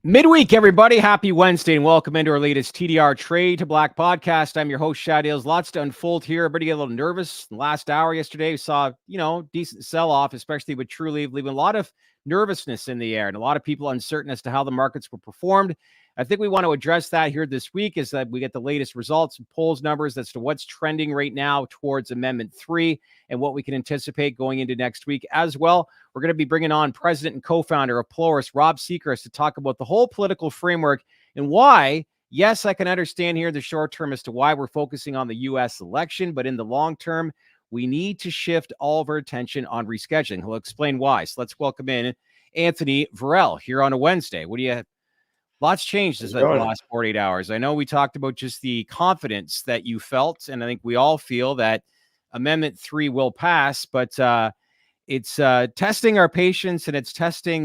Midweek, everybody. Happy Wednesday and welcome into our latest TDR Trade to Black podcast. I'm your host, Shad Hills. Lots to unfold here. Everybody get a little nervous. Last hour yesterday, we saw, decent sell-off, especially with Trulieve, leaving a lot of nervousness in the air and a lot of people uncertain as to how the markets were performed. I think we want to address that here this week as that we get the latest results and polls numbers as to what's trending right now towards Amendment 3 and what we can anticipate going into next week as well. We're going to be bringing on president and co-founder of Pelorus, Rob Sechrist, to talk about the whole political framework and why, yes, I can understand here the short term as to why we're focusing on the U.S. election, but in the long term, we need to shift all of our attention on rescheduling. He'll explain why. So let's welcome in Anthony Varel here on a Wednesday. What do you... Lots changed in the last 48 hours. I know we talked about just the confidence that you felt, and I think we all feel that Amendment 3 will pass, but it's testing our patience, and it's testing,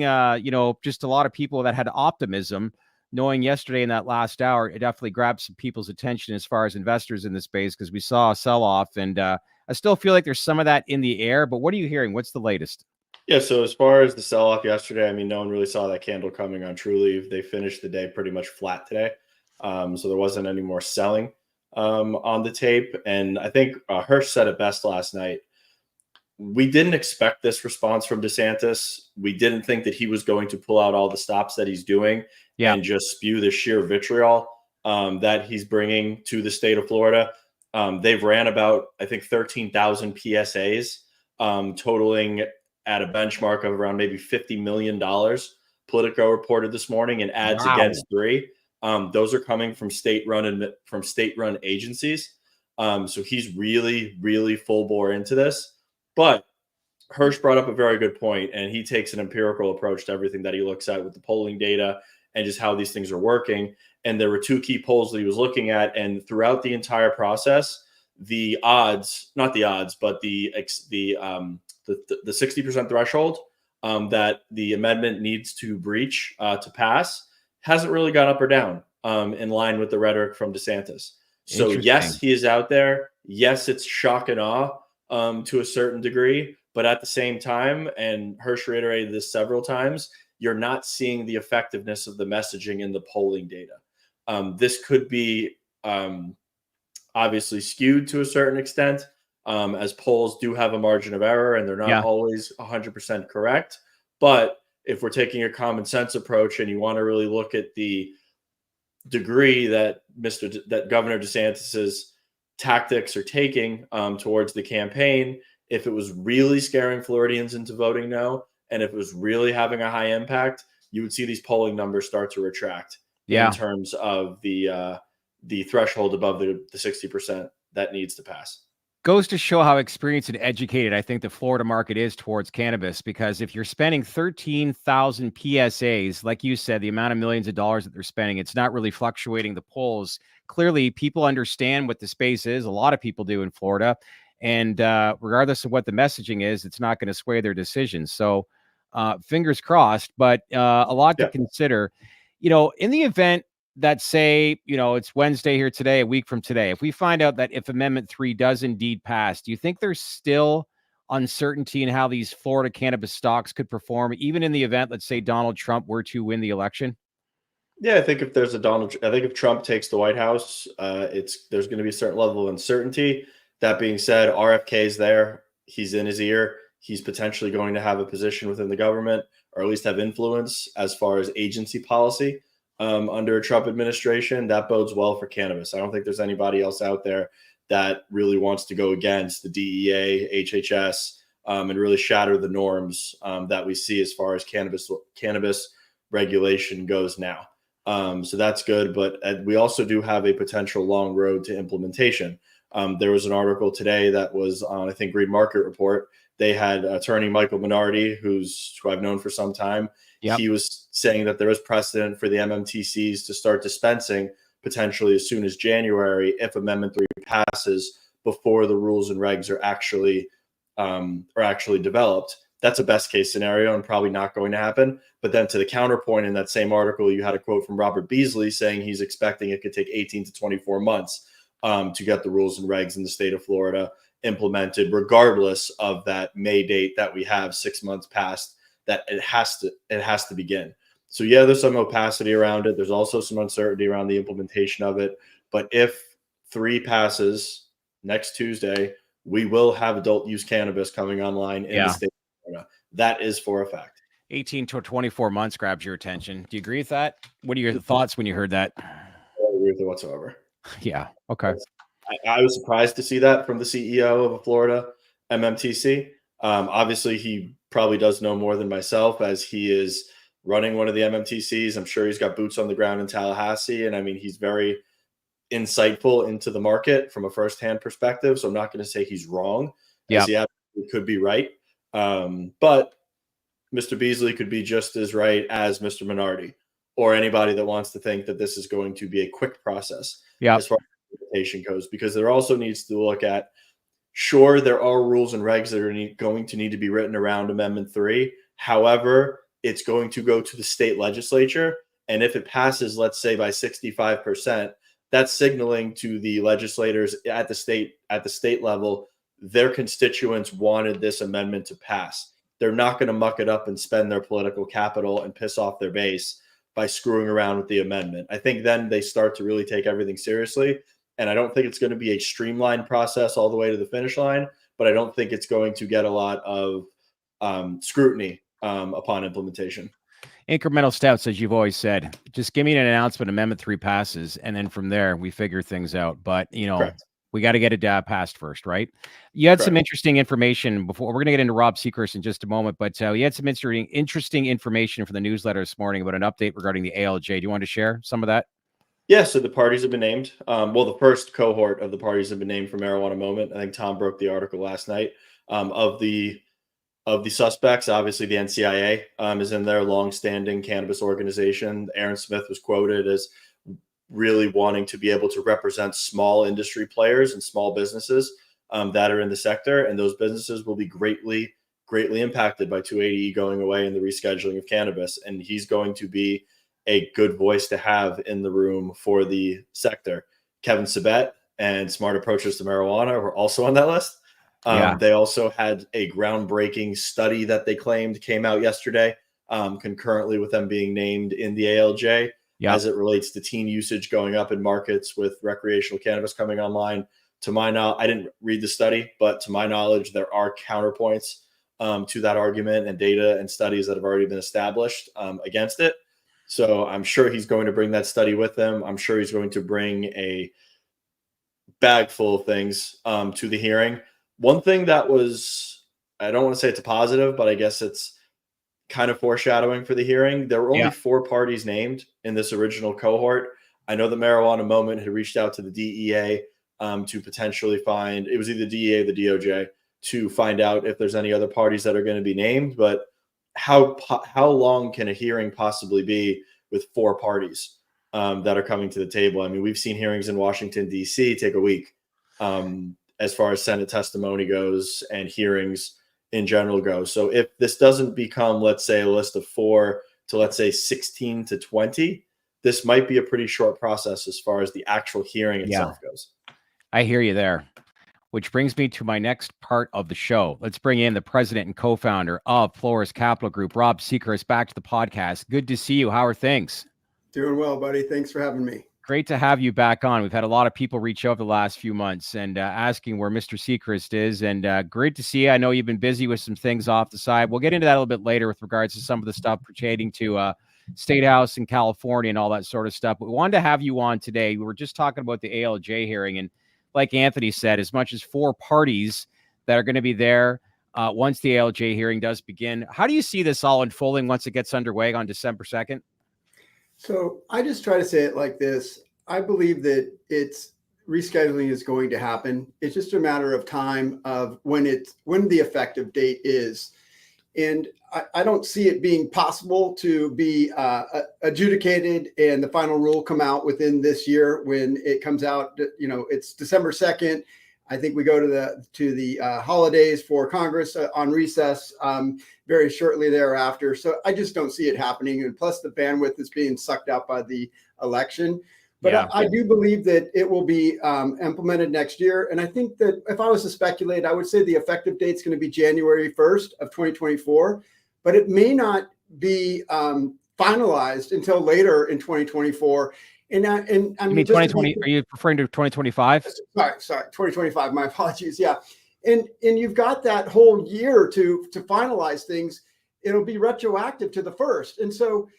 just a lot of people that had optimism, knowing yesterday in that last hour, it definitely grabbed some people's attention as far as investors in the space because we saw a sell-off, and I still feel like there's some of that in the air, but what are you hearing? What's the latest? Yeah, so as far as the sell-off yesterday, I mean, no one really saw that candle coming on Trulieve. They finished the day pretty much flat today, so there wasn't any more selling on the tape. And I think Hirsch said it best last night. We didn't expect this response from DeSantis. We didn't think that he was going to pull out all the stops that he's doing and just spew the sheer vitriol that he's bringing to the state of Florida. They've ran about, I think, 13,000 PSAs, totaling at a benchmark of around maybe $50 million. Politico reported this morning, and ads against 3. Those are coming from state-run agencies. So he's really, really full bore into this. But Hirsch brought up a very good point, and he takes an empirical approach to everything that he looks at with the polling data and just how these things are working. And there were 2 key polls that he was looking at, and throughout the entire process, the odds, not the odds, but the 60% threshold that the amendment needs to breach to pass hasn't really gone up or down in line with the rhetoric from DeSantis. So yes, he is out there. Yes, it's shock and awe to a certain degree, but at the same time, and Hirsch reiterated this several times, you're not seeing the effectiveness of the messaging in the polling data. This could be obviously skewed to a certain extent, as polls do have a margin of error and they're not always 100% correct. But if we're taking a common sense approach and you want to really look at the degree that Governor DeSantis's tactics are taking towards the campaign, if it was really scaring Floridians into voting no, and if it was really having a high impact, you would see these polling numbers start to retract in terms of the threshold above the 60% that needs to pass. Goes to show how experienced and educated I think the Florida market is towards cannabis, because if you're spending 13,000 PSAs, like you said, the amount of millions of dollars that they're spending, it's not really fluctuating the polls. Clearly, people understand what the space is. A lot of people do in Florida. And regardless of what the messaging is, it's not going to sway their decisions. So fingers crossed, but a lot to consider. In the event that say, it's Wednesday here today, a week from today, if we find out that if Amendment 3 does indeed pass, do you think there's still uncertainty in how these Florida cannabis stocks could perform, even in the event, let's say, Donald Trump were to win the election? Yeah, I think if there's if Trump takes the White House, there's going to be a certain level of uncertainty. That being said, RFK's there. He's in his ear. He's potentially going to have a position within the government, or at least have influence as far as agency policy. Under a Trump administration, that bodes well for cannabis. I don't think there's anybody else out there that really wants to go against the DEA, HHS, and really shatter the norms that we see as far as cannabis regulation goes now. So that's good, but we also do have a potential long road to implementation. There was an article today that was on, I think, Green Market Report. They had attorney Michael Minardi, who I've known for some time. He was saying that there is precedent for the MMTCs to start dispensing potentially as soon as January if Amendment 3 passes before the rules and regs are actually developed. That's a best case scenario and probably not going to happen. But then to the counterpoint, in that same article, you had a quote from Robert Beasley saying he's expecting it could take 18 to 24 months to get the rules and regs in the state of Florida implemented, regardless of that May date that we have 6 months past, that it has to begin. So yeah, there's some opacity around it. There's also some uncertainty around the implementation of it. But if 3 passes next Tuesday, we will have adult use cannabis coming online in the state of Florida. That is for a fact. 18 to 24 months grabs your attention. Do you agree with that? What are your thoughts when you heard that? I don't agree with it whatsoever. Yeah. Okay. I was surprised to see that from the CEO of a Florida MMTC. Obviously, he probably does know more than myself, as he is running one of the MMTCs. I'm sure he's got boots on the ground in Tallahassee, and I mean, he's very insightful into the market from a firsthand perspective. So I'm not going to say he's wrong, as he absolutely could be right. But Mr. Beasley could be just as right as Mr. Minardi, or anybody that wants to think that this is going to be a quick process as far as implementation goes, because there also needs to look at, sure, there are rules and regs that are going to need to be written around Amendment 3. However, it's going to go to the state legislature. And if it passes, let's say by 65%, that's signaling to the legislators at the state level, their constituents wanted this amendment to pass. They're not going to muck it up and spend their political capital and piss off their base by screwing around with the amendment. I think then they start to really take everything seriously. And I don't think it's going to be a streamlined process all the way to the finish line, but I don't think it's going to get a lot of scrutiny upon implementation. Incremental steps, as you've always said. Just give me an announcement, Amendment 3 passes, and then from there we figure things out. But, Correct. we got to get it passed first, right? You had some interesting information before. We're going to get into Rob Sechrist in just a moment, but you had some interesting information for the newsletter this morning about an update regarding the ALJ. Do you want to share some of that? Yeah, so the parties have been named. Well, the first cohort of the parties have been named for Marijuana Moment. I think Tom broke the article last night. Of the suspects, obviously the NCIA is in there, long-standing cannabis organization. Aaron Smith was quoted as really wanting to be able to represent small industry players and small businesses that are in the sector, and those businesses will be greatly impacted by 280E going away and the rescheduling of cannabis. And he's going to be a good voice to have in the room for the sector. Kevin Sabet and Smart Approaches to Marijuana were also on that list. They also had a groundbreaking study that they claimed came out yesterday, concurrently with them being named in the ALJ, as it relates to teen usage going up in markets with recreational cannabis coming online. To my knowledge, I didn't read the study, but to my knowledge, there are counterpoints to that argument and data and studies that have already been established against it. So I'm sure he's going to bring that study with him. I'm sure he's going to bring a bag full of things to the hearing. One thing that was, I don't want to say it's a positive, but I guess it's kind of foreshadowing for the hearing. There were only 4 parties named in this original cohort. I know the Marijuana Moment had reached out to the DEA to potentially find, it was either the DEA or the DOJ, to find out if there's any other parties that are going to be named. But how long can a hearing possibly be with 4 parties that are coming to the table? I mean, we've seen hearings in Washington, D.C. take a week. As far as Senate testimony goes and hearings in general go. So if this doesn't become, let's say, a list of 4 to, let's say, 16 to 20, this might be a pretty short process as far as the actual hearing itself goes. I hear you there, which brings me to my next part of the show. Let's bring in the president and co-founder of Pelorus Capital Group, Rob Sechrist, back to the podcast. Good to see you. How are things? Doing well, buddy. Thanks for having me. Great to have you back on. We've had a lot of people reach out the last few months and asking where Mr. Sechrist is. And great to see you. I know you've been busy with some things off the side. We'll get into that a little bit later with regards to some of the stuff pertaining to State House in California and all that sort of stuff. But we wanted to have you on today. We were just talking about the ALJ hearing. And like Anthony said, as much as 4 parties that are going to be there once the ALJ hearing does begin. How do you see this all unfolding once it gets underway on December 2nd? So I just try to say it like this. I believe that rescheduling is going to happen. It's just a matter of time of when the effective date is. And I don't see it being possible to be adjudicated and the final rule come out within this year. When it comes out, it's December 2nd. I think we go to the holidays for Congress on recess very shortly thereafter. So I just don't see it happening. And plus the bandwidth is being sucked out by the election. But I do believe that it will be implemented next year. And I think that if I was to speculate, I would say the effective date is going to be January 1st of 2024. But it may not be finalized until later in 2024. And I You mean, mean 2020? Are you referring to 2025? Sorry, 2025. My apologies. Yeah, and you've got that whole year to finalize things. It'll be retroactive to the first, and so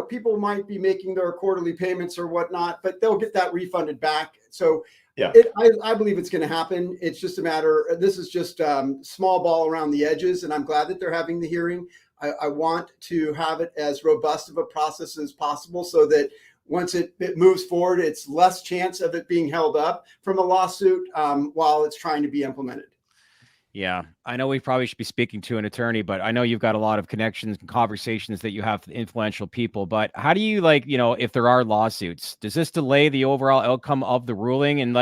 people might be making their quarterly payments or whatnot, but they'll get that refunded back. So Yeah, I believe it's going to happen. It's just a matter. This is just small ball around the edges, and I'm glad that they're having the hearing. I want to have it as robust of a process as possible, so that once it moves forward, it's less chance of it being held up from a lawsuit while it's trying to be implemented. Yeah, I know we probably should be speaking to an attorney, but I know you've got a lot of connections and conversations that you have with influential people. But how do you if there are lawsuits, does this delay the overall outcome of the ruling? And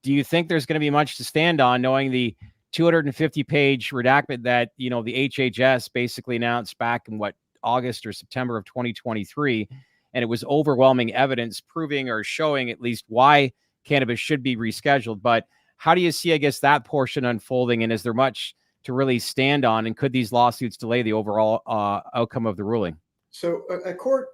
do you think there's going to be much to stand on, knowing the 250-page redacted that, the HHS basically announced back in August or September of 2023, and it was overwhelming evidence proving or showing at least why cannabis should be rescheduled. But how do you see, I guess, that portion unfolding? And is there much to really stand on? And could these lawsuits delay the overall outcome of the ruling? So a court,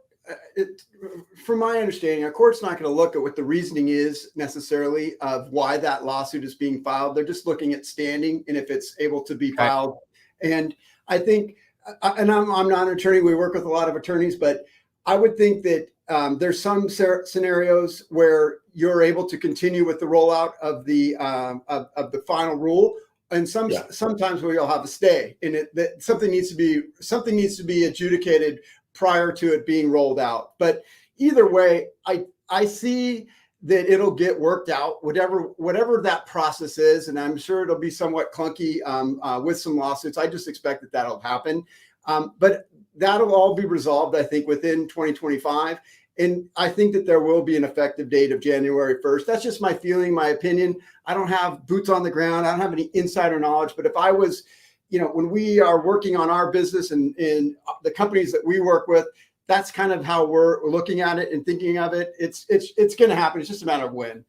from my understanding, a court's not going to look at what the reasoning is necessarily of why that lawsuit is being filed. They're just looking at standing and if it's able to be filed. And I think, and I'm not an attorney, we work with a lot of attorneys, but I would think that there's some scenarios where you're able to continue with the rollout of the final rule, and sometimes we'll have a stay in it. That something needs to be adjudicated prior to it being rolled out. But either way, I see that it'll get worked out, whatever that process is, and I'm sure it'll be somewhat clunky with some lawsuits. I just expect that that'll happen, but that'll all be resolved, I think, within 2025. And I think that there will be an effective date of January 1st. That's just my feeling, my opinion. I don't have boots on the ground. I don't have any insider knowledge. But if I was, when we are working on our business and in the companies that we work with, that's kind of how we're looking at it and thinking of it. It's going to happen. It's just a matter of when.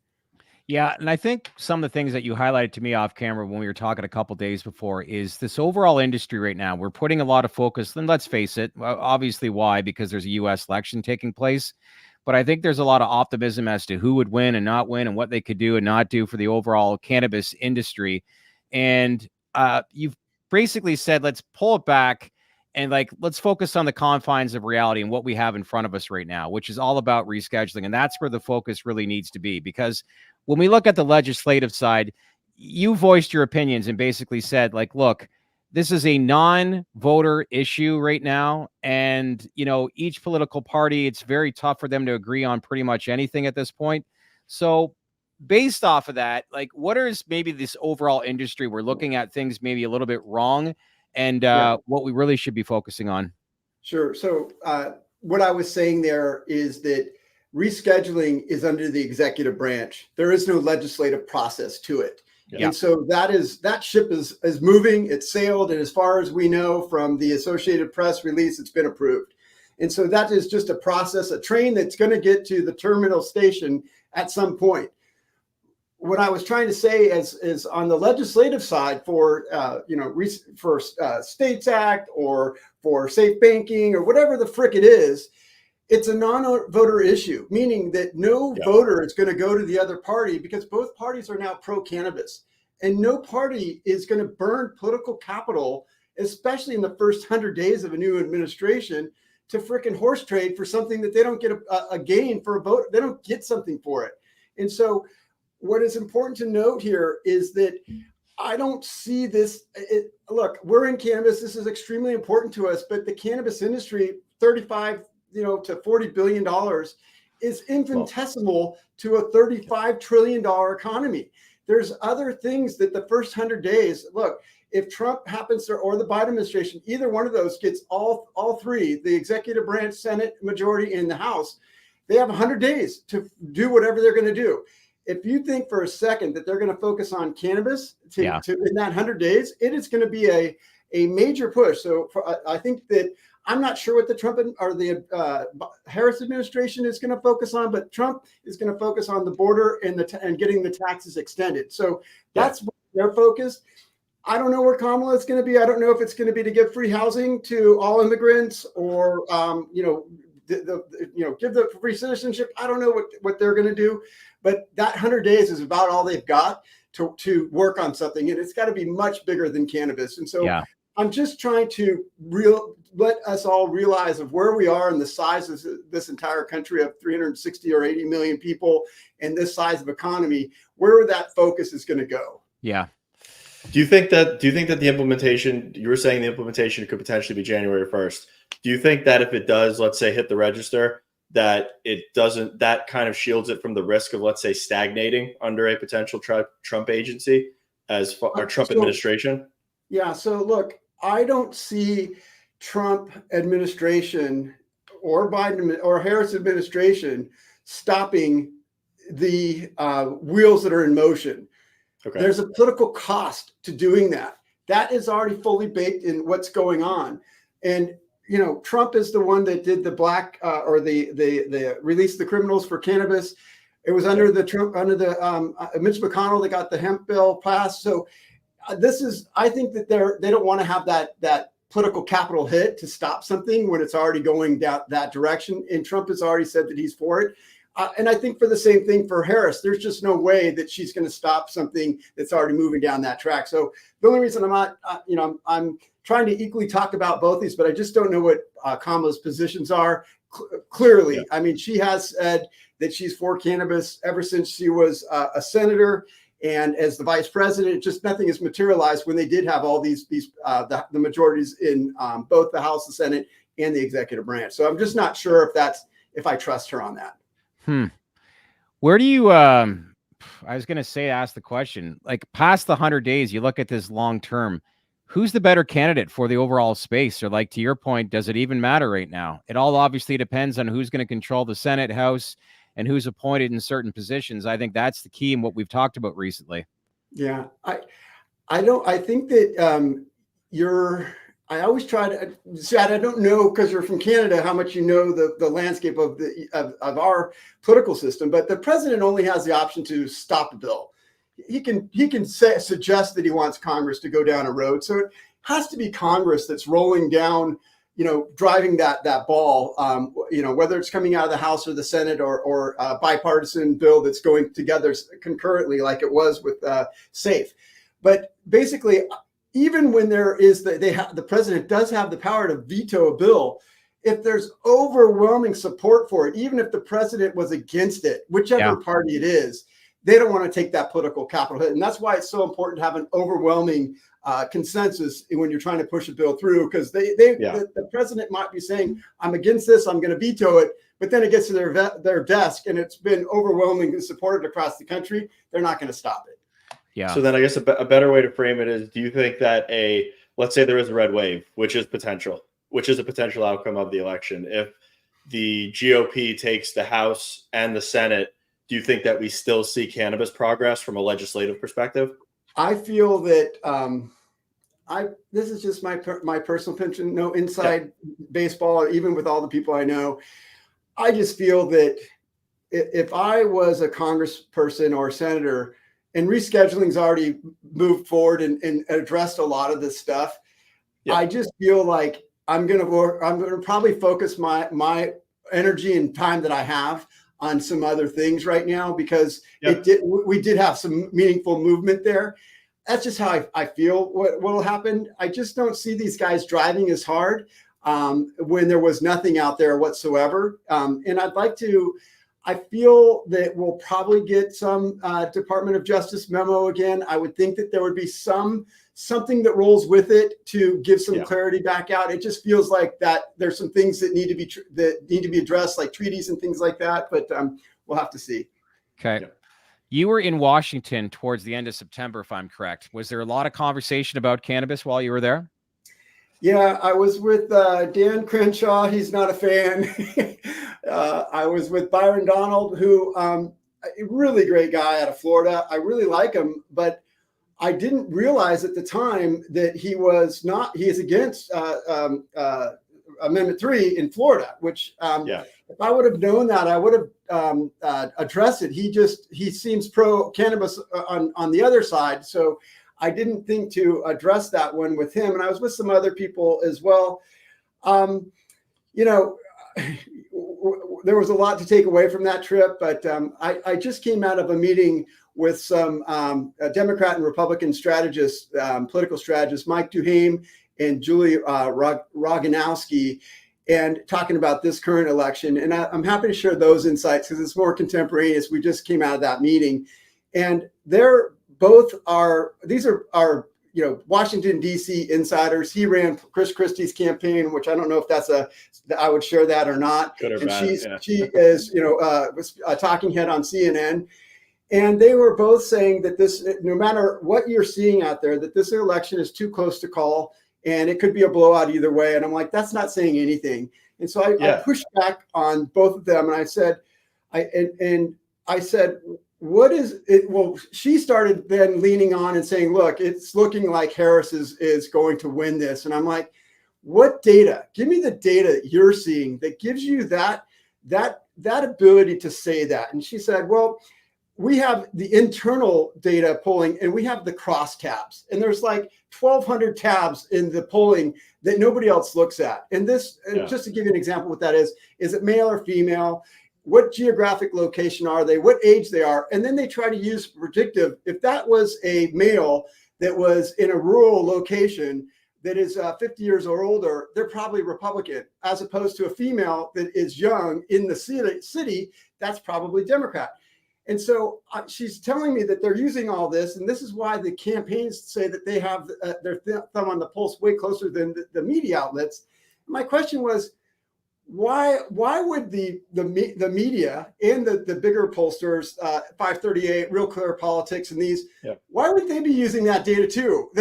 Yeah, and I think some of the things that you highlighted to me off camera when we were talking a couple days before is this overall industry right now. We're putting a lot of focus, and let's face it, obviously why? Because there's a U.S. election taking place. But I think there's a lot of optimism as to who would win and not win and what they could do and not do for the overall cannabis industry. And you've basically said, let's pull it back and let's focus on the confines of reality and what we have in front of us right now, which is all about rescheduling. And that's where the focus really needs to be, because when we look at the legislative side, you voiced your opinions and basically said, look, this is a non-voter issue right now. And, each political party, it's very tough for them to agree on pretty much anything at this point. So based off of that, what is maybe this overall industry? We're looking at things maybe a little bit wrong, and what we really should be focusing on. Sure. So what I was saying there is that rescheduling is under the executive branch. There is no legislative process to it. Yeah. And so that ship is moving, it's sailed. And as far as we know from the Associated Press release, it's been approved. And so that is just a process, a train that's going to get to the terminal station at some point. What I was trying to say is on the legislative side for States Act or for safe banking or whatever the frick it is, it's a non-voter issue, meaning that no voter is going to go to the other party because both parties are now pro-cannabis. And no party is going to burn political capital, especially in the first 100 days of a new administration, to frickin' horse trade for something that they don't get a gain for a vote. They don't get something for it. And so what is important to note here is that I don't see this. Look, we're in cannabis. This is extremely important to us, but the cannabis industry, 35 to $40 billion is infinitesimal to a $35 trillion economy. There's other things that the first 100 days, look, if Trump happens to, or the Biden administration, either one of those gets all three, the executive branch, Senate majority, and the House, they have 100 days to do whatever they're going to do. If you think for a second that they're going to focus on cannabis to in that 100 days, it is going to be a major push. So I think that I'm not sure what the Trump or the Harris administration is going to focus on, but Trump is going to focus on the border and getting the taxes extended. So that's where they're focused. I don't know where Kamala is going to be. I don't know if it's going to be to give free housing to all immigrants or, give the free citizenship. I don't know what they're going to do, but that 100 days is about all they've got to work on something. And it's got to be much bigger than cannabis. And so I'm just trying to let us all realize of where we are in the size of this entire country of 360 or 80 million people and this size of economy, where that focus is going to go. Yeah. Do you think that the implementation, you were saying the implementation could potentially be January 1st. Do you think that if it does, let's say, hit the register, that it doesn't, that kind of shields it from the risk of, let's say, stagnating under a potential Trump agency or Trump administration? Yeah. So look, I don't see Trump administration or Biden or Harris administration stopping the wheels that are in motion. Okay. There's a political cost to doing that. That is already fully baked in what's going on. And, Trump is the one that did the the release the criminals for cannabis. It was under Mitch McConnell that got the hemp bill passed. So I think that they don't want to have that political capital hit to stop something when it's already going down that direction. And Trump has already said that he's for it. And I think for the same thing for Harris, there's just no way that she's going to stop something that's already moving down that track. So the only reason I'm not, I'm trying to equally talk about both these, but I just don't know what Kamala's positions are. Clearly, I mean, she has said that she's for cannabis ever since she was a senator. And as the vice president, just nothing has materialized when they did have all the majorities in both the House, the Senate, and the executive branch. So I'm just not sure if I trust her on that. Where do you, I was going to ask the question, like past the 100 days, you look at this long term, who's the better candidate for the overall space? Or like, to your point, does it even matter right now? It all obviously depends on who's going to control the Senate, House, and who's appointed in certain positions. I think that's the key in what we've talked about recently. Yeah. I think that I always try to, Chad, I don't know, because you're from Canada, how much you know the landscape of our political system, but the president only has the option to stop a bill. He can suggest that he wants Congress to go down a road. So it has to be Congress that's rolling down, driving that ball, whether it's coming out of the House or the Senate or a bipartisan bill that's going together concurrently, like it was with SAFE. But basically, even when there is the president does have the power to veto a bill, if there's overwhelming support for it, even if the president was against it, whichever party it is, they don't want to take that political capital hit. And that's why it's so important to have an overwhelming consensus when you're trying to push a bill through, because the president might be saying, I'm against this, I'm going to veto it. But then it gets to their desk and it's been overwhelmingly supported across the country. They're not going to stop it. Yeah. So then I guess a better way to frame it is, do you think that let's say there is a red wave, which is a potential outcome of the election. If the GOP takes the House and the Senate, do you think that we still see cannabis progress from a legislative perspective? I feel that this is just my personal opinion, no inside baseball, even with all the people I know. I just feel that if I was a congressperson or a senator, and rescheduling's already moved forward and addressed a lot of this stuff, I just feel like I'm going to probably focus my energy and time that I have on some other things right now, because we did have some meaningful movement there. That's just how I feel what will happen. I just don't see these guys driving as hard when there was nothing out there whatsoever. And I feel that we'll probably get some Department of Justice memo again. I would think that there would be something that rolls with it to give some clarity back out. It just feels like that there's some things that need to be addressed, like treaties and things like that. But we'll have to see. Okay. Yeah. You were in Washington towards the end of September, if I'm correct. Was there a lot of conversation about cannabis while you were there? Yeah, I was with Dan Crenshaw. He's not a fan. I was with Byron Donald, who a really great guy out of Florida. I really like him, but I didn't realize at the time that he is against Amendment 3 in Florida, which if I would have known that, I would have addressed it. He seems pro cannabis on the other side. So I didn't think to address that one with him. And I was with some other people as well. You know, there was a lot to take away from that trip, but I just came out of a meeting with some Democrat and Republican strategists, political strategists, Mike Duhame and Julie Roganowski, and talking about this current election. And I'm happy to share those insights because it's more contemporaneous. We just came out of that meeting, and these are Washington, D.C. insiders. He ran Chris Christie's campaign, which I don't know if I would share that or not. Good or and bad, she is, was a talking head on CNN. And they were both saying that this, no matter what you're seeing out there, that this election is too close to call and it could be a blowout either way. And I'm like, that's not saying anything. And so I pushed back on both of them. And I said, what is it? Well, she started then leaning on and saying, look, it's looking like Harris is going to win this. And I'm like, what data? Give me the data that you're seeing that gives you that ability to say that. And she said, well, we have the internal data polling and we have the cross tabs, and there's like 1,200 tabs in the polling that nobody else looks at. And this, just to give you an example, what that is it male or female? What geographic location are they? What age they are? And then they try to use predictive. If that was a male that was in a rural location that is 50 years or older, they're probably Republican, as opposed to a female that is young in the city, that's probably Democrat. And so she's telling me that they're using all this, and this is why the campaigns say that they have their thumb on the pulse way closer than the media outlets. My question was, why would the media and the bigger pollsters, 538, Real Clear Politics, and these, why would they be using that data too?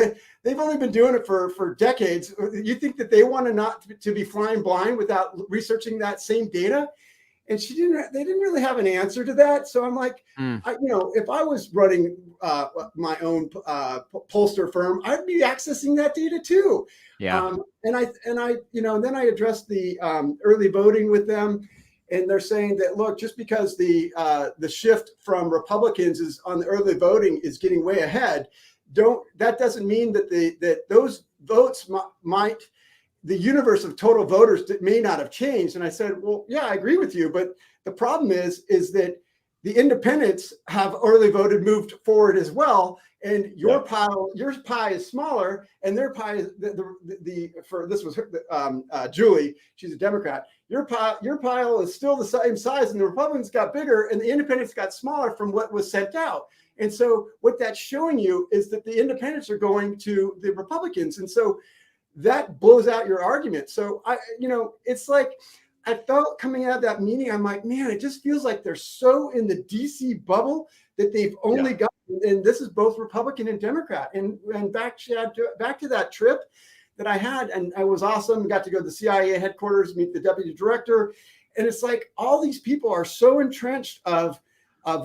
They've only been doing it for decades. You think that they want not to be flying blind without researching that same data? And they didn't really have an answer to that. So I'm like, if I was running my own pollster firm, I'd be accessing that data too. Yeah. And then I addressed the early voting with them, and they're saying that, look, just because the shift from Republicans is on the early voting is getting way ahead, that doesn't mean that those votes might. The universe of total voters may not have changed. And I said, well, yeah, I agree with you. But the problem is that the independents have early voted, moved forward as well. And your pie is smaller, and their pie is this was Julie, she's a Democrat. Your pile is still the same size, and the Republicans got bigger and the independents got smaller from what was sent out. And so what that's showing you is that the independents are going to the Republicans. And so that blows out your argument. So it's like, I felt coming out of that meeting, I'm like, man, it just feels like they're so in the DC bubble that they've only got, and this is both Republican and Democrat. And back to that trip that I had, and I was awesome. Got to go to the CIA headquarters, meet the deputy director. And it's like, all these people are so entrenched of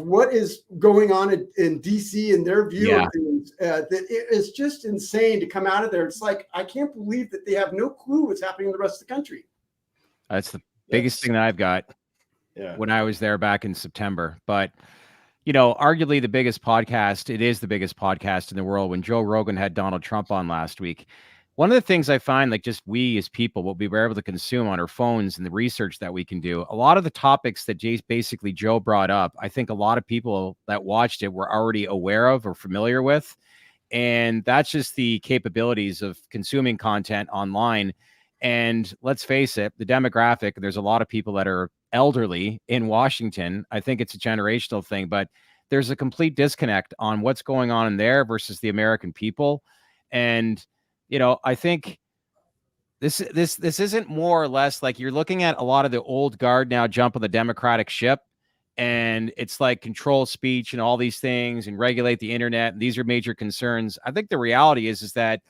what is going on in DC and their view of things, that it is just insane to come out of there. It's like, I can't believe that they have no clue what's happening in the rest of the country. That's the biggest thing that I've got when I was there back in September. But, arguably the biggest podcast, it is the biggest podcast in the world. When Joe Rogan had Donald Trump on last week, one of the things I find, like, just we as people, what we were able to consume on our phones and the research that we can do, a lot of the topics that basically Joe brought up, I think a lot of people that watched it were already aware of or familiar with. And that's just the capabilities of consuming content online. And let's face it, the demographic, there's a lot of people that are elderly in Washington. I think it's a generational thing, but there's a complete disconnect on what's going on in there versus the American people. And I think this isn't more or less like, you're looking at a lot of the old guard now jump on the Democratic ship, and it's like control speech and all these things and regulate the internet. And these are major concerns. I think the reality is that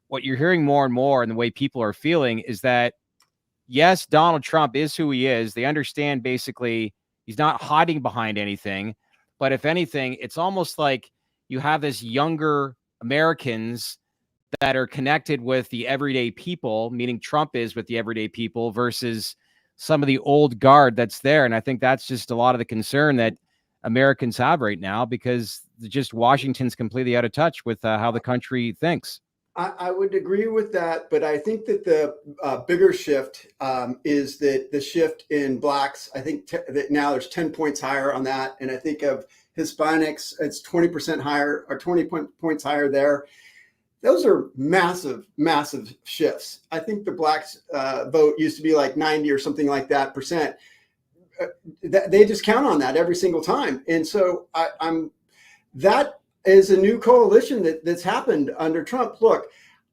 what you're hearing more and more, and the way people are feeling, is that, yes, Donald Trump is who he is. They understand basically he's not hiding behind anything. But if anything, it's almost like you have this younger Americans that are connected with the everyday people, meaning Trump is with the everyday people, versus some of the old guard that's there. And I think that's just a lot of the concern, that Americans have right now, because just Washington's completely out of touch with how the country thinks. I would agree with that, but I think that the bigger shift is that the shift in blacks. I think that now there's 10 points higher on that, and I think of Hispanics, it's 20% higher, or 20 points higher there. Those are massive, massive shifts. I think the blacks vote used to be like 90 or something like that percent. They just count on that every single time, and so that is a new coalition that's happened under Trump. Look,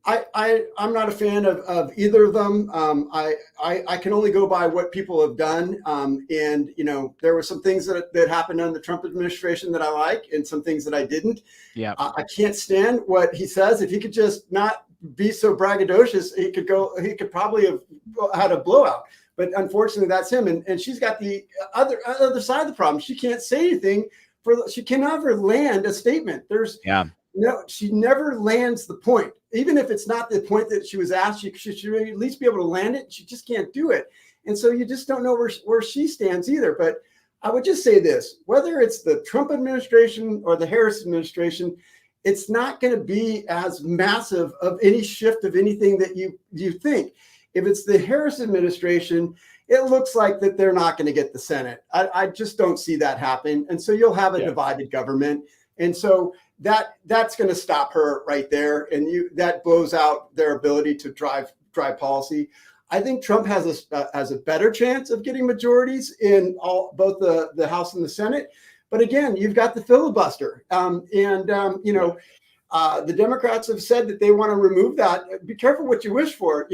I'm not a fan of either of them. I can only go by what people have done. And, there were some things that happened under the Trump administration that I like, and some things that I didn't. Yeah. I can't stand what he says. If he could just not be so braggadocious, he could probably have had a blowout. But unfortunately, that's him. And she's got the other side of the problem. She can't say anything. She can never land a statement. She never lands the point. Even if it's not the point that she was asked, she should at least be able to land it. She just can't do it. And so you just don't know where she stands either. But I would just say this, whether it's the Trump administration or the Harris administration, it's not going to be as massive of any shift of anything that you think. If it's the Harris administration, it looks like that they're not going to get the Senate. I just don't see that happen. And so you'll have a divided government. And so that's going to stop her right there. And that blows out their ability to drive policy. I think Trump has a better chance of getting majorities in both the House and the Senate. But again, you've got the filibuster. The Democrats have said that they want to remove that. Be careful what you wish for.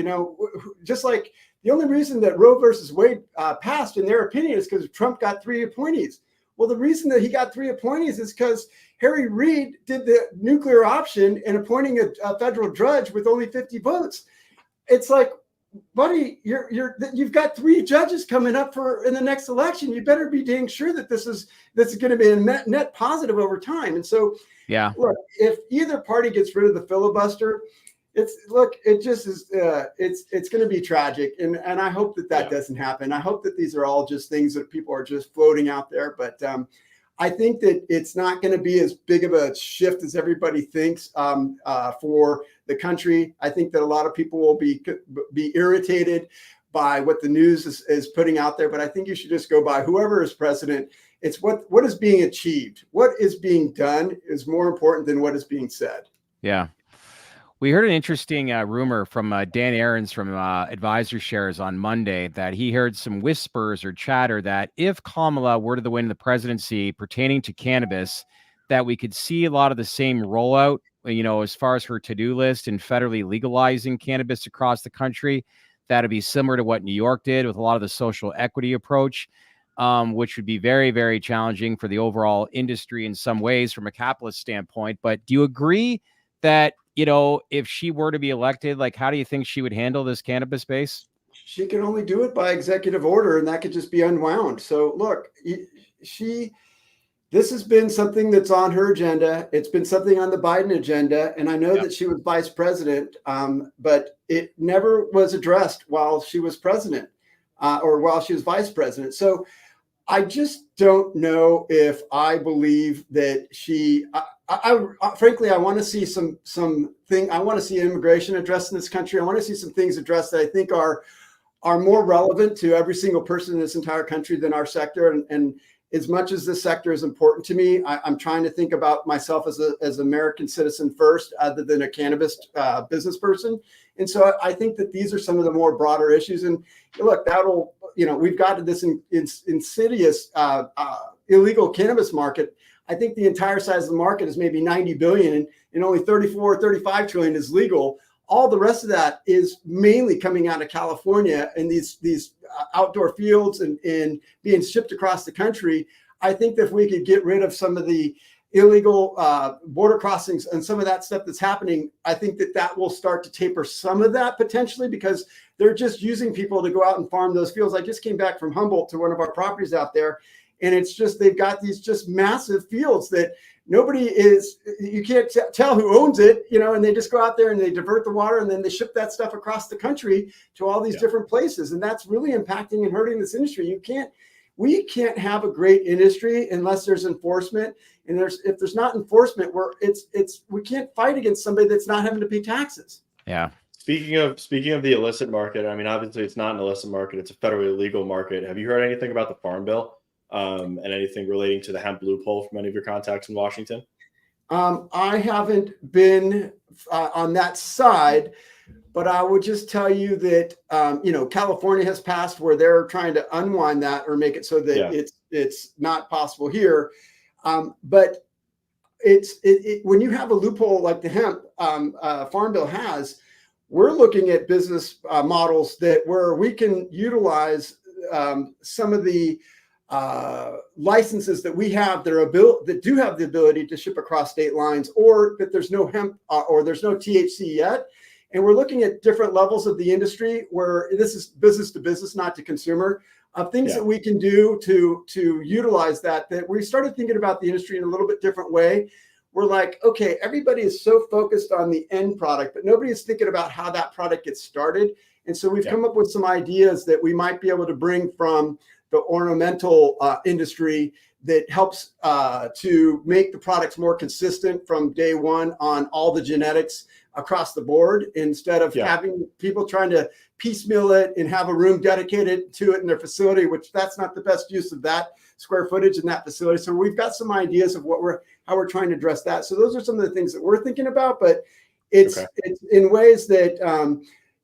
Just like the only reason that Roe versus Wade passed, in their opinion, is because Trump got 3 appointees. Well, the reason that he got 3 appointees is because Harry Reid did the nuclear option and appointing a federal judge with only 50 votes. It's like, buddy, you've got 3 judges coming up in the next election. You better be dang sure that this is going to be a net positive over time. And so, look, if either party gets rid of the filibuster, it's going to be tragic. And I hope that doesn't happen. I hope that these are all just things that people are just floating out there. But I think that it's not going to be as big of a shift as everybody thinks for the country. I think that a lot of people will be irritated by what the news is putting out there. But I think you should just go by whoever is president. It's what is being achieved. What is being done is more important than what is being said. Yeah. We heard an interesting rumor from Dan Aarons from Advisor Shares on Monday, that he heard some whispers or chatter that if Kamala were to win the presidency pertaining to cannabis, that we could see a lot of the same rollout, as far as her to-do list and federally legalizing cannabis across the country. That'd be similar to what New York did with a lot of the social equity approach, which would be very, very challenging for the overall industry in some ways from a capitalist standpoint. But do you agree that, if she were to be elected, how do you think she would handle this cannabis space? She can only do it by executive order, and that could just be unwound. So look, this has been something that's on her agenda. It's been something on the Biden agenda. And I know that she was vice president, but it never was addressed while she was president or while she was vice president. So I just don't know if I believe that she, frankly, I want to see I want to see immigration addressed in this country. I want to see some things addressed that I think are more relevant to every single person in this entire country than our sector. And as much as this sector is important to me, I'm trying to think about myself as an American citizen first, other than a cannabis business person. And so I think that these are some of the more broader issues. And look, we've got this insidious illegal cannabis market. I think the entire size of the market is maybe 90 billion, and only 34 or 35 trillion is legal. All the rest of that is mainly coming out of California in these outdoor fields and being shipped across the country. I think that if we could get rid of some of the illegal border crossings and some of that stuff that's happening, I think that will start to taper some of that potentially, because they're just using people to go out and farm those fields. I just came back from Humboldt to one of our properties out there, and it's just, they've got these just massive fields that you can't tell who owns it, and they just go out there and they divert the water, and then they ship that stuff across the country to all these different places. And that's really impacting and hurting this industry. we can't have a great industry unless there's enforcement. And if there's not enforcement, we can't fight against somebody that's not having to pay taxes. Yeah. Speaking of the illicit market, I mean, obviously it's not an illicit market; it's a federally legal market. Have you heard anything about the Farm Bill and anything relating to the hemp loophole from any of your contacts in Washington? I haven't been on that side, but I would just tell you that California has passed where they're trying to unwind that or make it so that it's not possible here. But when you have a loophole like the hemp Farm Bill has, we're looking at business models where we can utilize some of the licenses that we have that do have the ability to ship across state lines, or that there's no hemp or there's no THC yet. And we're looking at different levels of the industry where this is business to business, not to consumer, things that we can do to utilize that we started thinking about the industry in a little bit different way. We're like, okay, everybody is so focused on the end product, but nobody is thinking about how that product gets started. And so we've come up with some ideas that we might be able to bring from the ornamental industry that helps to make the products more consistent from day one on all the genetics across the board, instead of having people trying to piecemeal it and have a room dedicated to it in their facility, which that's not the best use of that square footage in that facility. So we've got some ideas of how we're trying to address that. So those are some of the things that we're thinking about, but it's in ways that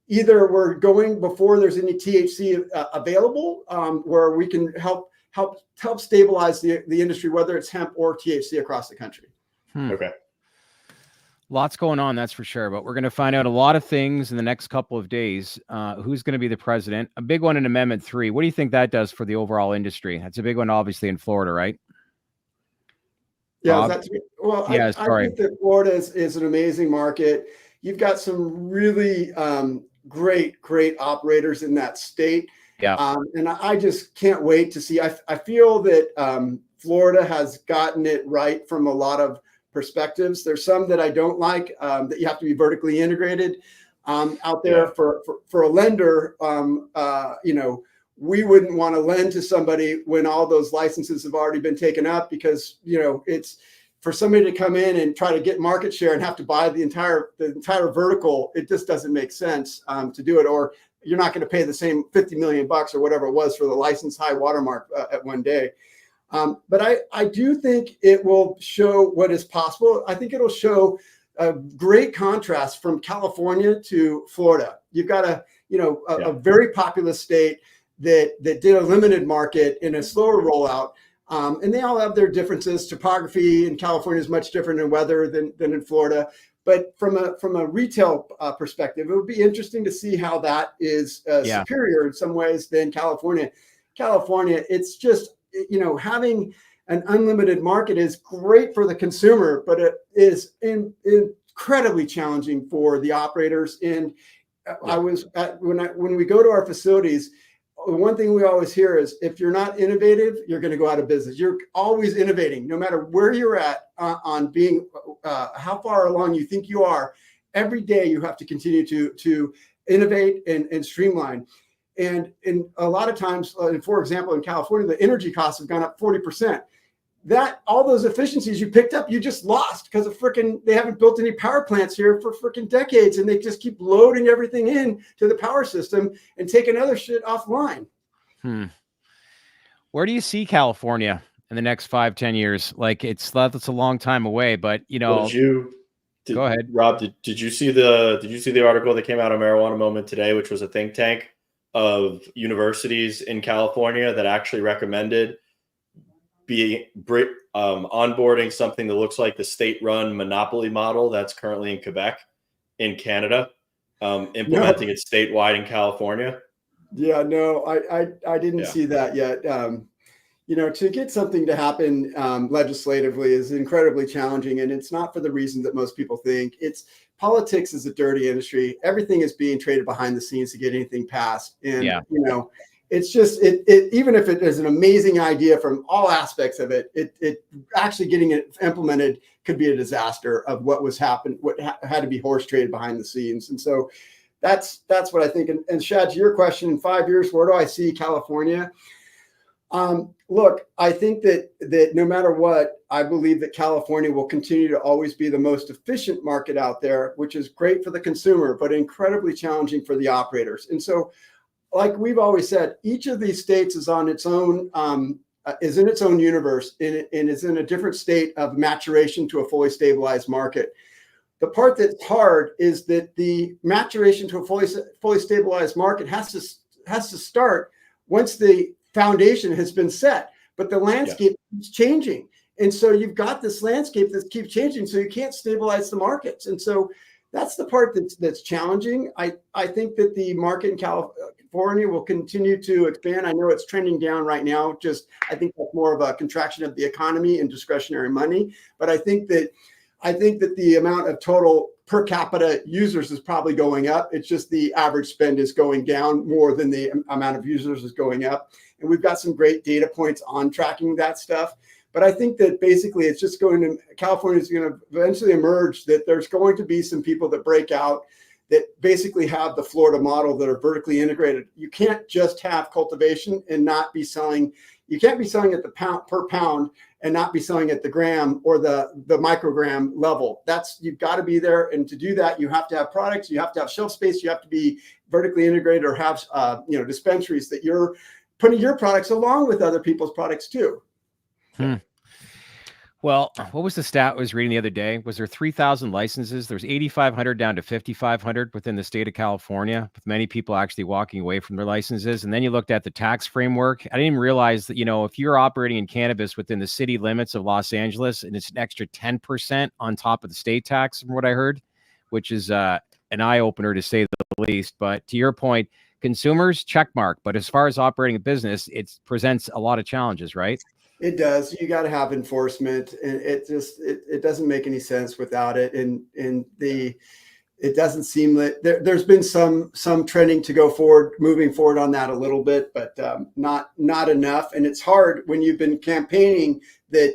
either we're going before there's any THC available, where we can help stabilize the industry, whether it's hemp or THC across the country. Okay. Lots going on, that's for sure. But we're going to find out a lot of things in the next couple of days. Who's going to be the president? A big one in Amendment 3. What do you think that does for the overall industry? That's a big one, obviously, in Florida, right? Yeah. I think that Florida is an amazing market. You've got some really great operators in that state. Yeah. And I just can't wait to see. I feel that Florida has gotten it right from a lot of perspectives. There's some that I don't like, that you have to be vertically integrated out there for a lender. We wouldn't want to lend to somebody when all those licenses have already been taken up, because it's for somebody to come in and try to get market share and have to buy the entire vertical. It just doesn't make sense to do it, or you're not going to pay the same $50 million or whatever it was for the license high watermark at one day. But I do think it will show what is possible. I think it'll show a great contrast from California to Florida. You've got a very populous state that did a limited market in a slower rollout. And they all have their differences. Topography in California is much different in weather than in Florida. But from a retail perspective, it would be interesting to see how that is superior in some ways than California. California, it's just, having an unlimited market is great for the consumer, but it is incredibly challenging for the operators. And when we go to our facilities, one thing we always hear is, if you're not innovative, you're going to go out of business. You're always innovating, no matter where you're at on being how far along you think you are. Every day you have to continue to innovate and streamline. And a lot of times, for example, in California, the energy costs have gone up 40%. That all those efficiencies you picked up, you just lost because they haven't built any power plants here for decades, and they just keep loading everything in to the power system and taking other shit offline. Where do you see California in the next 5-10 years? Like, that's a long time away, but go ahead, Rob. Did you see the article that came out of Marijuana Moment today, which was a think tank of universities in California that actually recommended onboarding something that looks like the state-run monopoly model that's currently in Quebec, in Canada, implementing it statewide in California? Yeah, no, I didn't see that yet. To get something to happen legislatively is incredibly challenging, and it's not for the reason that most people think. Politics is a dirty industry. Everything is being traded behind the scenes to get anything passed, and it's just even if it is an amazing idea from all aspects of it, it actually getting it implemented could be a disaster of what had to be horse traded behind the scenes. And so that's what I think. And Shad, to your question, in 5 years, where do I see California? Look, I think that no matter what, I believe that California will continue to always be the most efficient market out there, which is great for the consumer, but incredibly challenging for the operators. And so, like we've always said, each of these states is on its own, is in its own universe, and is in a different state of maturation to a fully stabilized market. The part that's hard is that the maturation to a fully stabilized market has to start once the foundation has been set, but the landscape keeps changing. And so you've got this landscape that keeps changing, so you can't stabilize the markets. And so that's the part that's challenging. I think that the market in California will continue to expand. I know it's trending down right now. I think that's more of a contraction of the economy and discretionary money. But I think that the amount of total per capita users is probably going up. It's just the average spend is going down more than the amount of users is going up. And we've got some great data points on tracking that stuff. But I think that basically it's just California is going to eventually emerge, that there's going to be some people that break out that basically have the Florida model that are vertically integrated. You can't just have cultivation and not be selling. You can't be selling at the pound per pound and not be selling at the gram or the microgram level. You've got to be there. And to do that, you have to have products, you have to have shelf space, you have to be vertically integrated or have dispensaries that you're putting your products along with other people's products too. Well, what was the stat I was reading the other day? Was there 3,000 licenses? There's 8,500 down to 5,500 within the state of California, with many people actually walking away from their licenses. And then you looked at the tax framework. I didn't even realize that, if you're operating in cannabis within the city limits of Los Angeles, and it's an extra 10% on top of the state tax, from what I heard, which is an eye opener to say the least. But to your point, consumers, check mark. But as far as operating a business, it presents a lot of challenges, right? It does. You got to have enforcement, and it doesn't make any sense without it. And it doesn't seem that there's been some trending to go forward, moving forward on that a little bit, but not enough. And it's hard when you've been campaigning that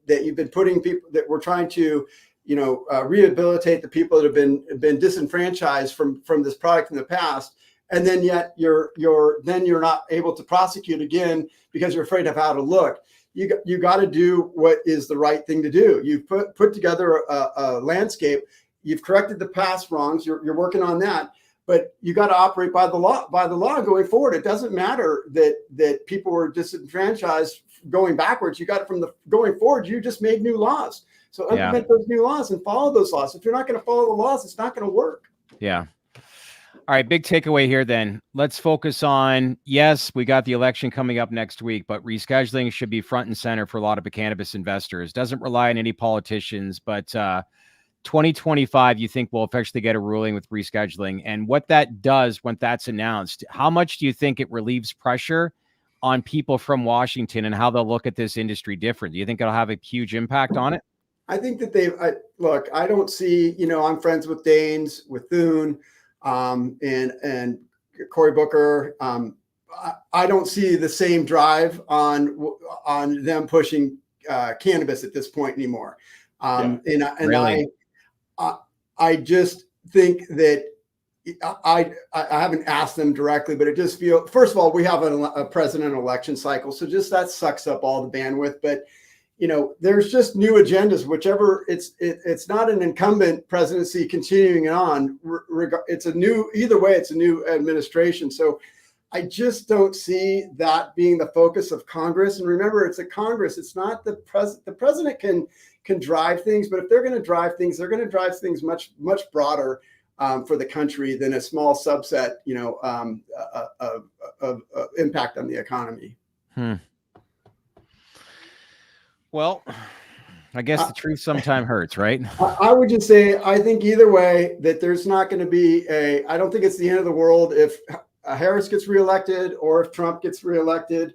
you've been putting people that we're trying to rehabilitate the people that have been disenfranchised from this product in the past. And then yet you're not able to prosecute again because you're afraid of how to look. You got to do what is the right thing to do. You've put together a landscape. You've corrected the past wrongs. You're working on that, but you got to operate by the law going forward. It doesn't matter that people were disenfranchised going backwards. You got it from the going forward. You just made new laws. So implement those new laws and follow those laws. If you're not going to follow the laws, it's not going to work. Yeah. All right, big takeaway here then. Let's focus on, yes, we got the election coming up next week, but rescheduling should be front and center for a lot of the cannabis investors. Doesn't rely on any politicians, but 2025, you think we'll eventually get a ruling with rescheduling. And what that does when that's announced, how much do you think it relieves pressure on people from Washington and how they'll look at this industry different? Do you think it'll have a huge impact on it? I think that look, I don't see, I'm friends with Daines, with Thune, and Cory Booker. I don't see the same drive on them pushing cannabis at this point anymore. Really? I just think that I haven't asked them directly, but it just feels, first of all, we have a president election cycle, so just that sucks up all the bandwidth. But there's just new agendas, whichever it's not an incumbent presidency continuing on. Either way, it's a new administration. So I just don't see that being the focus of Congress. And remember, it's a Congress. It's not the president. The president can drive things, but if they're going to drive things, they're going to drive things much, much broader for the country than a small subset, of impact on the economy. Well, I guess the truth sometimes hurts, right? I would just say, I think either way that there's not going to be I don't think it's the end of the world if Harris gets reelected or if Trump gets reelected.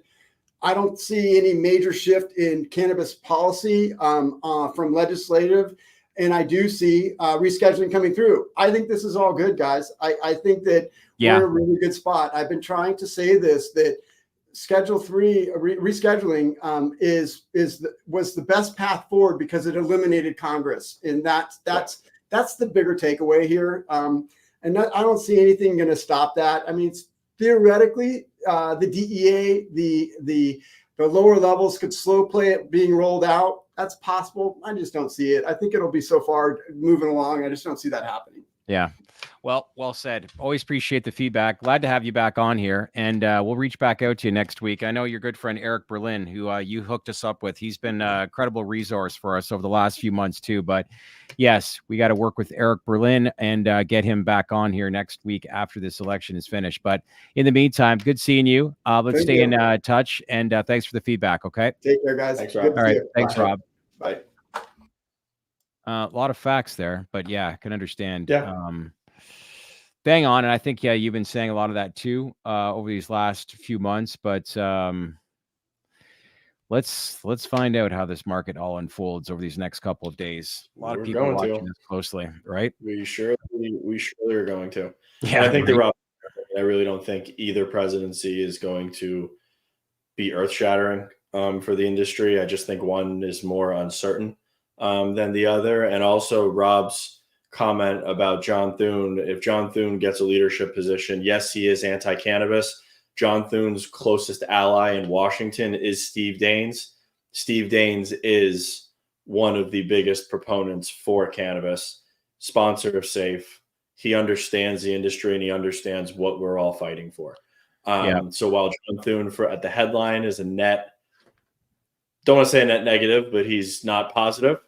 I don't see any major shift in cannabis policy from legislative. And I do see rescheduling coming through. I think this is all good, guys. I think that we're in a really good spot. I've been trying to say this, that Schedule 3 rescheduling was the best path forward because it eliminated Congress, and that's the bigger takeaway here. I don't see anything going to stop that. I mean, theoretically, the DEA, the lower levels could slow play it being rolled out. That's possible. I just don't see it. I think it'll be so far moving along. I just don't see that happening. Yeah. Well said. Always appreciate the feedback. Glad to have you back on here, and we'll reach back out to you next week. I know your good friend Eric Berlin, who you hooked us up with. He's been a credible resource for us over the last few months too. But yes, we got to work with Eric Berlin and get him back on here next week after this election is finished. But in the meantime, good seeing you. Let's stay in touch, and thanks for the feedback. Okay. Take care, guys. Thanks, Rob. All right. Thanks, Bye. Rob. Bye. A lot of facts there, but yeah, I can understand. Yeah. Bang on, and I think you've been saying a lot of that too over these last few months. But let's find out how this market all unfolds over these next couple of days. A lot of people watching this closely, right? We surely are going to. Yeah, and I think I really don't think either presidency is going to be earth-shattering for the industry. I just think one is more uncertain than the other, and also Rob's comment about John Thune. If John Thune gets a leadership position, yes, he is anti-cannabis. John Thune's closest ally in Washington is Steve Daines. Steve Daines is one of the biggest proponents for cannabis, sponsor of SAFE. He understands the industry and he understands what we're all fighting for. So while John Thune at the headline is don't want to say a net negative, but he's not positive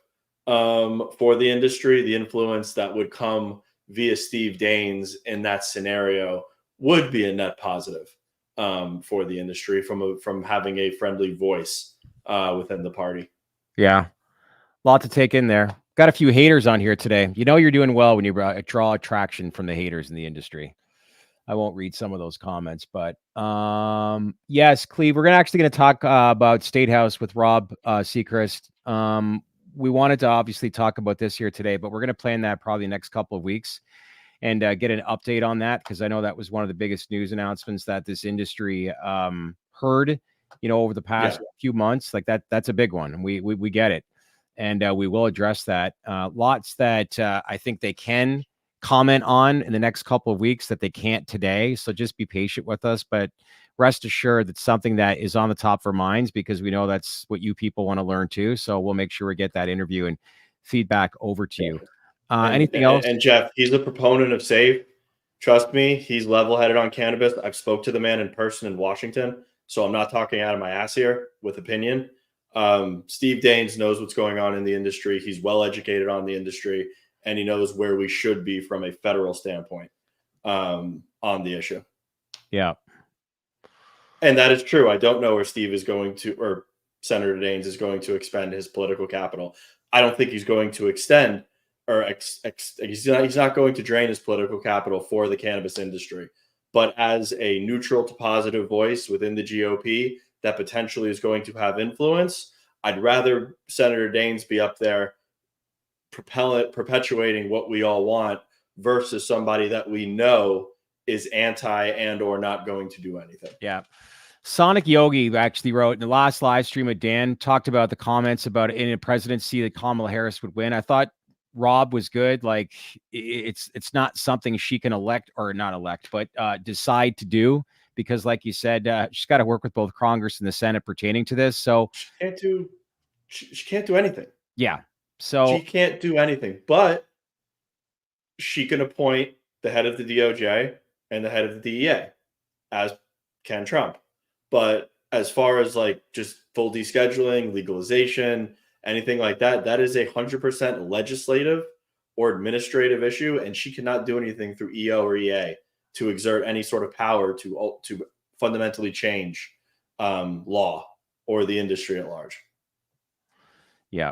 for the industry, the influence that would come via Steve Daines in that scenario would be a net positive for the industry from having a friendly voice within the party. Yeah, a lot to take in there. Got a few haters on here today. You know you're doing well when you draw attraction from the haters in the industry. I won't read some of those comments, but yes, Cleve, we're actually going to talk about State House with Rob Sechrist. We wanted to obviously talk about this here today, but we're going to plan that probably next couple of weeks and get an update on that, because I know that was one of the biggest news announcements that this industry heard, over the past few months. Like that's a big one, and we get it, and we will address that. Lots that I think they can comment on in the next couple of weeks that they can't today. So just be patient with us, but rest assured that's something that is on the top of our minds, because we know that's what you people want to learn too. So we'll make sure we get that interview and feedback over to you. Anything else? And Jeff, he's a proponent of SAFE. Trust me, he's level-headed on cannabis. I've spoke to the man in person in Washington, so I'm not talking out of my ass here with opinion. Steve Daines knows what's going on in the industry. He's well-educated on the industry, and he knows where we should be from a federal standpoint on the issue. Yeah. And that is true. I don't know where Steve is going to, or Senator Daines is going to expend his political capital. I don't think he's going to extend, or he's not going to drain his political capital for the cannabis industry. But as a neutral to positive voice within the GOP that potentially is going to have influence, I'd rather Senator Daines be up there perpetuating what we all want versus somebody that we know is anti and or not going to do anything. Yeah. Sonic Yogi actually wrote in the last live stream with Dan, talked about the comments about in a presidency that Kamala Harris would win. I thought Rob was good. Like it's not something she can decide to do, because like you said, she's got to work with both Congress and the Senate pertaining to this. So she can't do anything. Yeah. So she can't do anything, but she can appoint the head of the DOJ and the head of the DEA, as can Trump. But as far as like just full descheduling, legalization, anything like that, that is 100% legislative or administrative issue, and she cannot do anything through EO or EA to exert any sort of power to fundamentally change law or the industry at large. Yeah.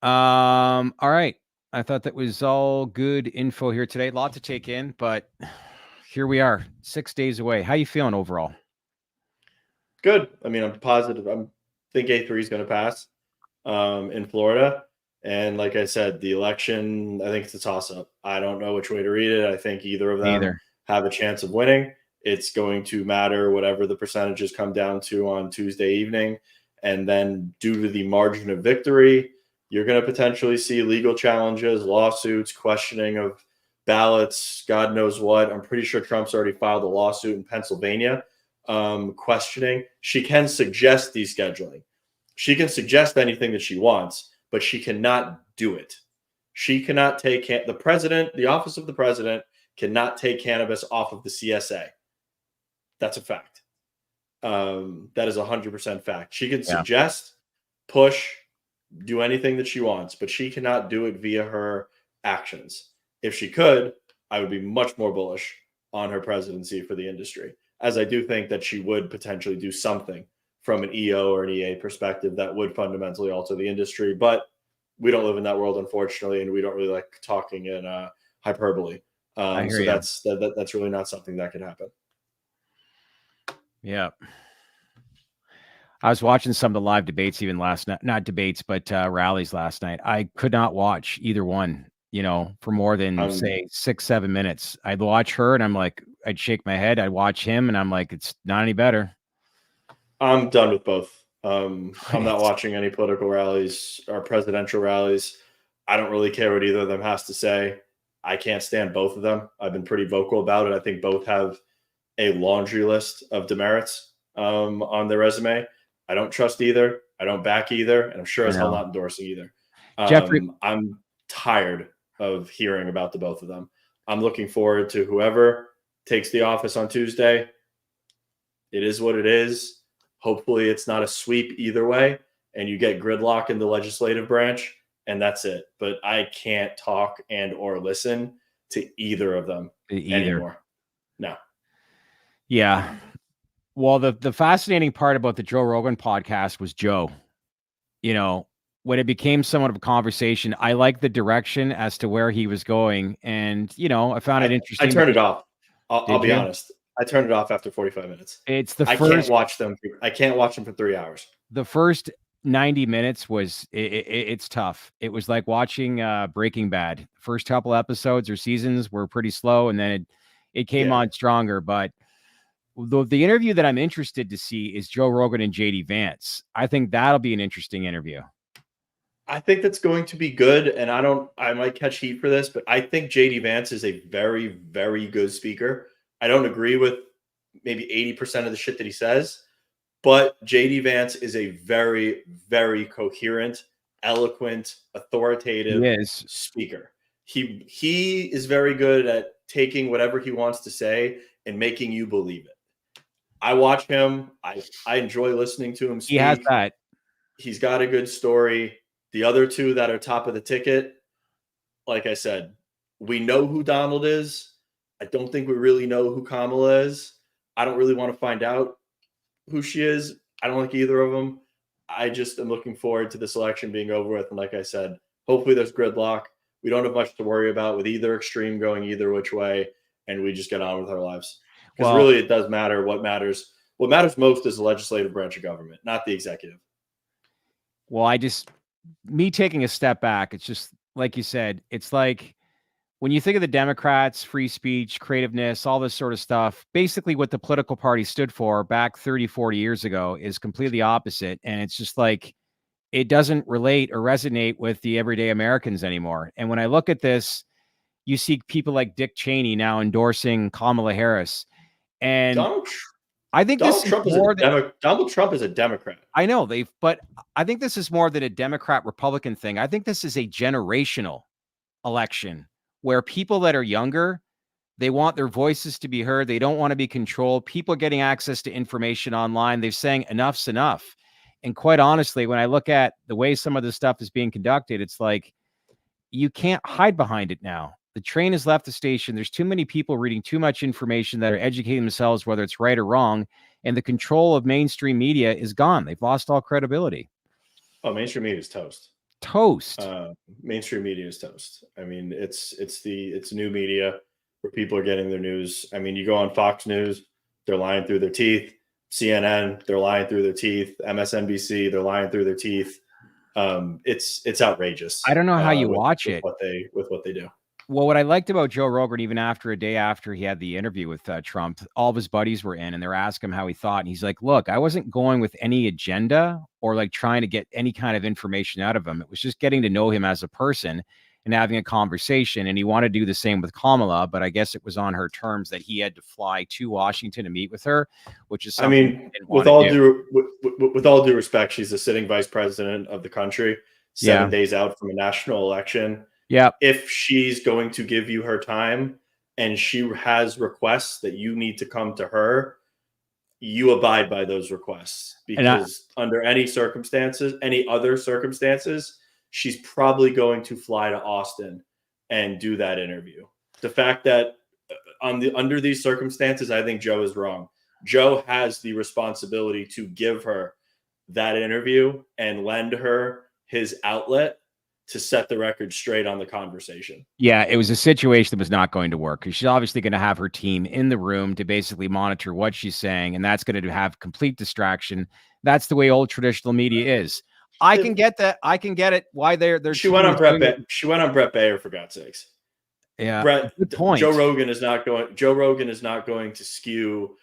All right. I thought that was all good info here today. A lot to take in, but here we are, 6 days away. How you feeling overall? Good. I mean, I'm positive. I think A3 is going to pass in Florida. And like I said, the election, I think it's a toss-up. I don't know which way to read it. I think either of them have a chance of winning. It's going to matter whatever the percentages come down to on Tuesday evening. And then due to the margin of victory, you're going to potentially see legal challenges, lawsuits, questioning of ballots, God knows what. I'm pretty sure Trump's already filed a lawsuit in Pennsylvania questioning. She can suggest descheduling. She can suggest anything that she wants, but she cannot do it. She cannot take the president, the office of the president cannot take cannabis off of the CSA. That's a fact. That is 100% fact. She can suggest, push, do anything that she wants, but she cannot do it via her actions. If she could, I would be much more bullish on her presidency for the industry, as I do think that she would potentially do something from an EO or an EA perspective that would fundamentally alter the industry. But we don't live in that world, unfortunately, and we don't really like talking in hyperbole. So that's really not something that could happen. Yeah. I was watching some of the live debates even last night, not debates, but rallies last night. I could not watch either one, for more than say 6-7 minutes. I'd watch her and I'm like, I'd shake my head. I'd watch him and I'm like, it's not any better. I'm done with both. I'm not watching any political rallies or presidential rallies. I don't really care what either of them has to say. I can't stand both of them. I've been pretty vocal about it. I think both have a laundry list of demerits on their resume. I don't trust either. I don't back either. And I'm sure as hell not endorsing either. Jeffrey, I'm tired of hearing about the both of them. I'm looking forward to whoever takes the office on Tuesday. It is what it is. Hopefully it's not a sweep either way and you get gridlock in the legislative branch and that's it. But I can't talk and or listen to either of them anymore. No. Yeah. Well, the fascinating part about the Joe Rogan podcast was Joe. When it became somewhat of a conversation, I liked the direction as to where he was going. And, I found it interesting. I turned it off. I'll be honest. I turned it off after 45 minutes. I can't watch them. I can't watch them for 3 hours. The first 90 minutes was it's tough. It was like watching Breaking Bad. First couple episodes or seasons were pretty slow, and then it came on stronger. But the interview that I'm interested to see is Joe Rogan and JD Vance. I think that'll be an interesting interview. I think that's going to be good, and I might catch heat for this, but I think JD Vance is a very, very good speaker. I don't agree with maybe 80% of the shit that he says, but JD Vance is a very, very coherent, eloquent, authoritative speaker. He is very good at taking whatever he wants to say and making you believe it. I watch him. I enjoy listening to him speak. He has that. He's got a good story. The other two that are top of the ticket, like I said, we know who Donald is. I don't think we really know who Kamala is. I don't really want to find out who she is. I don't like either of them. I just am looking forward to this election being over with. And like I said, hopefully there's gridlock. We don't have much to worry about with either extreme going either which way. And we just get on with our lives. Because really it does matter. What matters most is the legislative branch of government, not the executive. Well, me taking a step back, it's just like you said, it's like when you think of the Democrats, free speech, creativeness, all this sort of stuff, basically what the political party stood for back 30, 40 years ago is completely opposite. And it's just like, it doesn't relate or resonate with the everyday Americans anymore. And when I look at this, you see people like Dick Cheney now endorsing Kamala Harris. And I think Donald Trump is a Democrat. I know but I think this is more than a Democrat Republican thing. I think this is a generational election where people that are younger, they want their voices to be heard. They don't want to be controlled. People getting access to information online. They're saying enough's enough. And quite honestly, when I look at the way some of this stuff is being conducted, it's like you can't hide behind it now. The train has left the station. There's too many people reading too much information that are educating themselves, whether it's right or wrong. And the control of mainstream media is gone. They've lost all credibility. Oh, mainstream media is toast. Mainstream media is toast. I mean, it's new media where people are getting their news. I mean, you go on Fox News, they're lying through their teeth. CNN, they're lying through their teeth. MSNBC, they're lying through their teeth. It's outrageous. I don't know how you watch it with what they do. Well, what I liked about Joe Rogan, even after a day after he had the interview with Trump, all of his buddies were in and they're asking him how he thought. And he's like, look, I wasn't going with any agenda or like trying to get any kind of information out of him. It was just getting to know him as a person. and having a conversation. And he wanted to do the same with Kamala, but I guess it was on her terms that he had to fly to Washington to meet with her, which is something he didn't want to do. With all due respect, she's the sitting vice president of the country, 7 days out from a national election. Yeah. If she's going to give you her time and she has requests that you need to come to her, you abide by those requests, because under any other circumstances, she's probably going to fly to Austin and do that interview. The fact that under these circumstances, I think Joe is wrong. Joe has the responsibility to give her that interview and lend her his outlet to set the record straight on the conversation. Yeah, it was a situation that was not going to work, because she's obviously going to have her team in the room to basically monitor what she's saying, and that's going to have complete distraction. That's the way old traditional media is. I can get that. I can get it. Why they're she went on Brett Baer, for God's sakes. Yeah, good point. Joe Rogan is not going to skew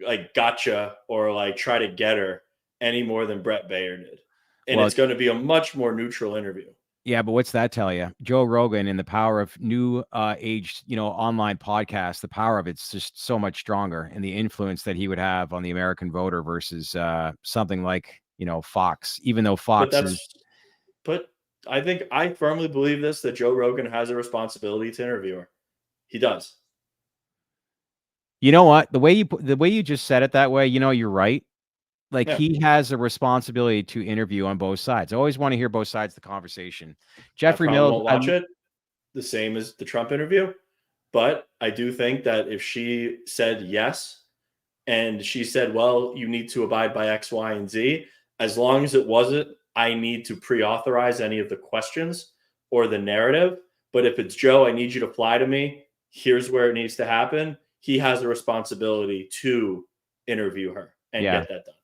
like gotcha or like try to get her any more than Brett Baer did. And it's going to be a much more neutral interview. Yeah, but what's that tell you? Joe Rogan and the power of new age, online podcasts, the power of it's just so much stronger, and the influence that he would have on the American voter versus something like, Fox, even though Fox But I firmly believe that Joe Rogan has a responsibility to interview her. He does. You know what? The way you just said it that way, you're right. Like, he has a responsibility to interview on both sides. I always want to hear both sides of the conversation. Jeffrey Mills won't watch it the same as the Trump interview, but I do think that if she said yes, and she said, well, you need to abide by X, Y, and Z, as long as it wasn't, I need to pre-authorize any of the questions or the narrative. But if it's Joe, I need you to fly to me, here's where it needs to happen, he has a responsibility to interview her and get that done.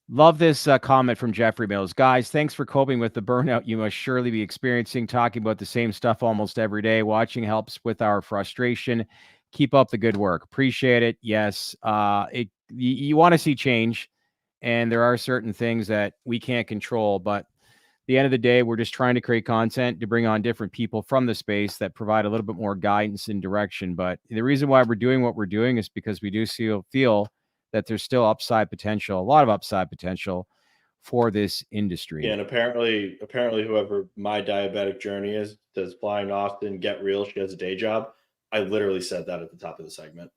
Love this comment from Jeffrey Mills. Guys, thanks for coping with the burnout you must surely be experiencing. Talking about the same stuff almost every day. Watching helps with our frustration. Keep up the good work. Appreciate it. Yes, you want to see change, and there are certain things that we can't control. But at the end of the day, we're just trying to create content to bring on different people from the space that provide a little bit more guidance and direction. But the reason why we're doing what we're doing is because we do feel that there's still upside potential, a lot of upside potential for this industry. Yeah, and apparently whoever my diabetic journey is does flying to Austin, get real. She has a day job. I literally said that at the top of the segment,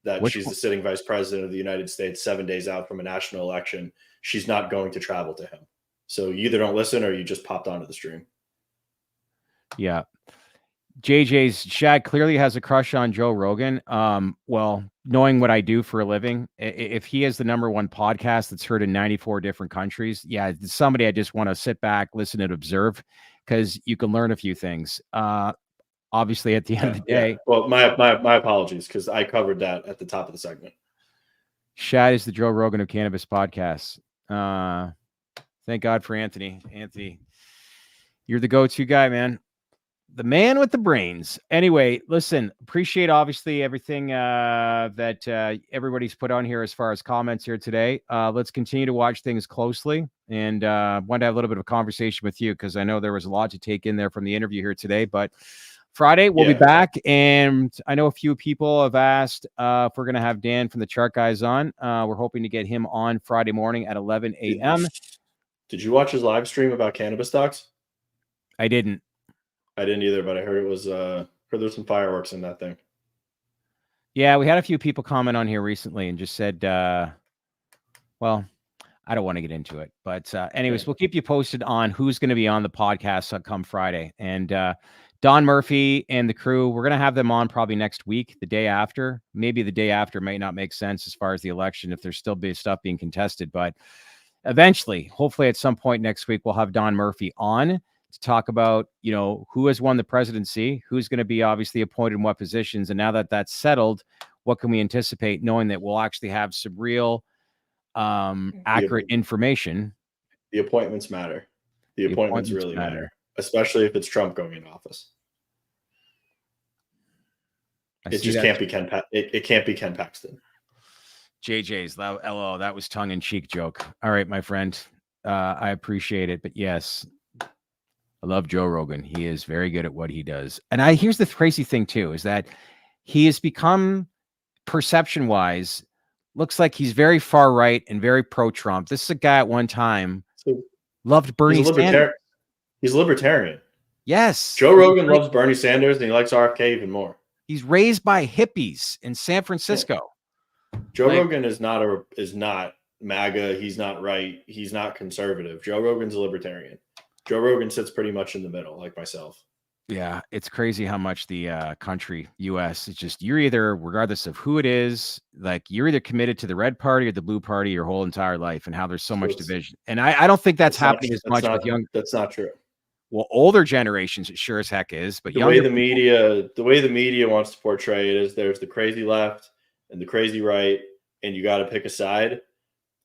that she's the sitting vice president of the United States, 7 days out from a national election. She's not going to travel to him. So you either don't listen or you just popped onto the stream. Yeah. JJ's Shad clearly has a crush on Joe Rogan. Well, knowing what I do for a living, if he has the #1 podcast that's heard in 94 different countries, yeah, it's somebody I just want to sit back, listen, and observe, because you can learn a few things. Obviously, at the end of the day. Yeah. Well, my apologies, because I covered that at the top of the segment. Shad is the Joe Rogan of cannabis podcasts. Thank God for Anthony. Anthony, you're the go-to guy, man. The man with the brains. Anyway, listen, appreciate obviously everything that everybody's put on here as far as comments here today. Let's continue to watch things closely, and want to have a little bit of a conversation with you, because I know there was a lot to take in there from the interview here today. But Friday we'll be back, and I know a few people have asked if we're going to have Dan from the Chart Guys on. We're hoping to get him on Friday morning at 11 a.m. Did you watch his live stream about cannabis stocks? I didn't. I didn't either, but I heard there's some fireworks in that thing. Yeah, we had a few people comment on here recently and just said, well, I don't want to get into it. But anyways, we'll keep you posted on who's going to be on the podcast come Friday. And Don Murphy and the crew, we're going to have them on probably next week, the day after. Maybe the day after might not make sense as far as the election, if there's still stuff being contested. But eventually, hopefully at some point next week, we'll have Don Murphy on to talk about, who has won the presidency, who's going to be obviously appointed in what positions. And now that that's settled, what can we anticipate, knowing that we'll actually have some real accurate information? The appointments matter. The appointments really matter, especially if it's Trump going into office. It just can't be Ken. It can't be Ken Paxton. JJ's LO. That was tongue in cheek joke. All right, my friend. I appreciate it, but yes. I love Joe Rogan. He is very good at what he does. And here's the crazy thing too, is that he has become, perception wise, looks like he's very far right and very pro-Trump. This is a guy at one time So loved Bernie he's a Sanders. libertarian. He's a libertarian. Yes. Joe Rogan loves Bernie Sanders and he likes RFK even more. He's raised by hippies in San Francisco. Joe Rogan is not MAGA. He's not right. He's not conservative. Joe Rogan's a libertarian. Joe Rogan sits pretty much in the middle, like myself. Yeah, it's crazy how much the country, U.S., is just, you're either, regardless of who it is, like you're either committed to the red party or the blue party your whole entire life, and how there's so much division. And I don't think that's happening as much with young. That's not true. Well, older generations, it sure as heck is. But the way the media wants to portray it is there's the crazy left and the crazy right, and you got to pick a side.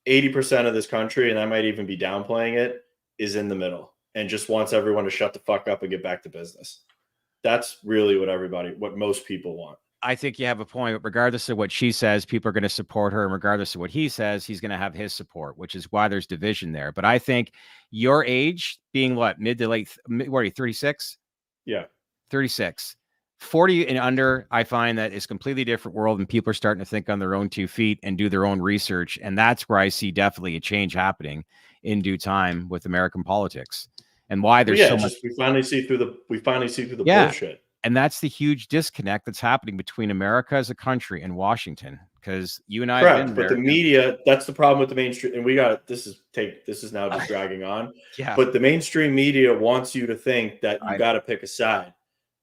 80% of this country, and I might even be downplaying it, is in the middle and just wants everyone to shut the fuck up and get back to business. That's really what most people want. I think you have a point. Regardless of what she says, people are going to support her. And regardless of what he says, he's going to have his support, which is why there's division there. But I think your age, being what, mid to late, what are you, 36? Yeah. 36. 40 and under, I find that is completely different world, and people are starting to think on their own 2 feet and do their own research. And that's where I see definitely a change happening in due time with American politics, and why there's so much. We finally see through the bullshit. And that's the huge disconnect that's happening between America as a country and Washington, because you and I have been there. But the media, that's the problem with the mainstream. And this is now just dragging on. Yeah. But the mainstream media wants you to think that you got to pick a side,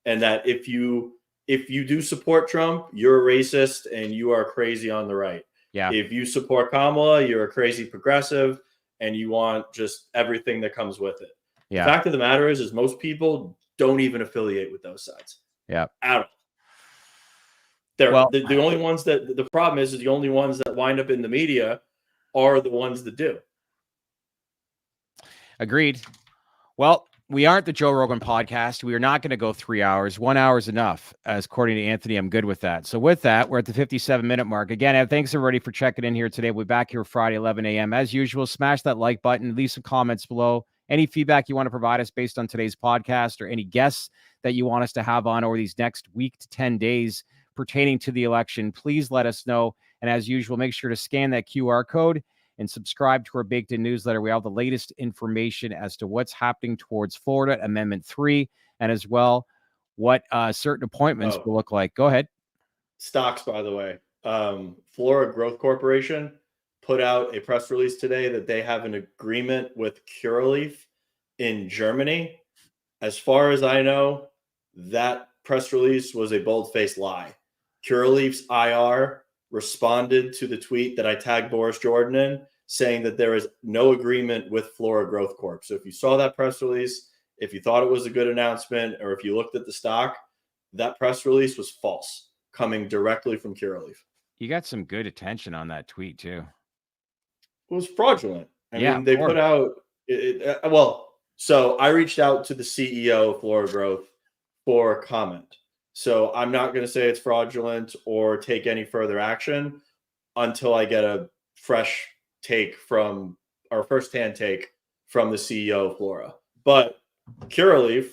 and that if you do support Trump, you're a racist and you are crazy on the right. Yeah. If you support Kamala, you're a crazy progressive and you want just everything that comes with it. Yeah. The fact of the matter is most people don't even affiliate with those sides. Yeah. At all. The only ones that the problem is the only ones that wind up in the media are the ones that do. Agreed. Well, we aren't the Joe Rogan podcast. We are not going to go 3 hours. 1 hour is enough. As according to Anthony, I'm good with that. So with that, we're at the 57-minute mark. Again, thanks everybody for checking in here today. We'll be back here Friday, 11 a.m. As usual, smash that like button. Leave some comments below. Any feedback you want to provide us based on today's podcast, or any guests that you want us to have on over these next week to 10 days pertaining to the election, please let us know. And as usual, make sure to scan that QR code and subscribe to our Baked In newsletter. We have the latest information as to what's happening towards Florida Amendment 3, and as well what certain appointments will look like. Go ahead. Stocks, by the way. Flora Growth Corporation put out a press release today that they have an agreement with Curaleaf in Germany. As far as I know, that press release was a bold-faced lie. Curaleaf's IR responded to the tweet that I tagged Boris Jordan in, saying that there is no agreement with Flora Growth Corp. So if you saw that press release, if you thought it was a good announcement, or if you looked at the stock, that press release was false, coming directly from Curaleaf. You got some good attention on that tweet too. It was fraudulent. I mean, they put out so I reached out to the CEO of Flora Growth for comment. So I'm not going to say it's fraudulent or take any further action until I get a fresh take from our first-hand take from the CEO of Flora. But Curaleaf,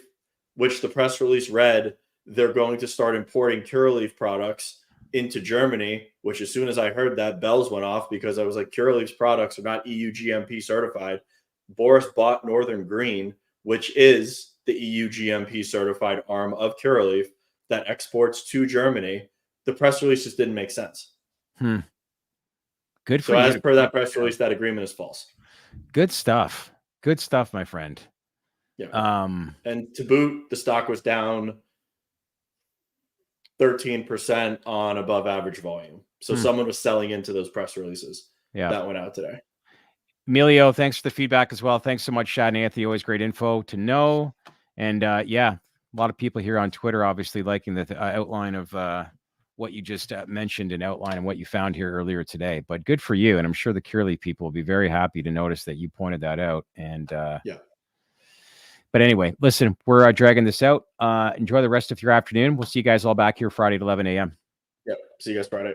which the press release read, they're going to start importing Curaleaf products into Germany, which as soon as I heard that, bells went off, because I was like, Curaleaf's products are not EU GMP certified. Boris bought Northern Green, which is the EU GMP certified arm of Curaleaf that exports to Germany. The press release just didn't make sense. Good for you. So as per that press release, that agreement is false. Good stuff. Good stuff, my friend. Yeah. And to boot, the stock was down 13% on above average volume. So someone was selling into those press releases that went out today. Emilio, thanks for the feedback as well. Thanks so much, Shad and Anthony. Always great info to know. And a lot of people here on Twitter, obviously liking the outline of what you just mentioned and outline and what you found here earlier today. But good for you. And I'm sure the Curaleaf people will be very happy to notice that you pointed that out. And But anyway, listen, we're dragging this out. Enjoy the rest of your afternoon. We'll see you guys all back here Friday at 11 a.m. Yep. See you guys Friday.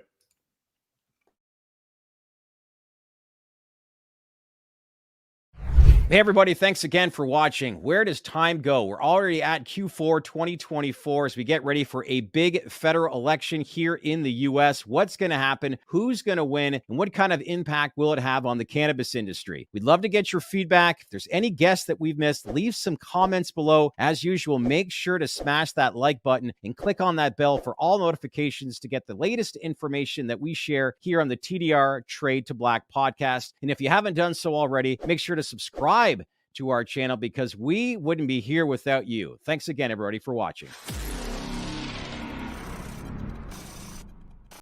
Hey, everybody, thanks again for watching. Where does time go? We're already at Q4 2024 as we get ready for a big federal election here in the U.S. What's going to happen? Who's going to win? And what kind of impact will it have on the cannabis industry? We'd love to get your feedback. If there's any guests that we've missed, leave some comments below. As usual, make sure to smash that like button and click on that bell for all notifications to get the latest information that we share here on the TDR Trade to Black podcast. And if you haven't done so already, make sure to subscribe to our channel because we wouldn't be here without you. Thanks again, everybody, for watching.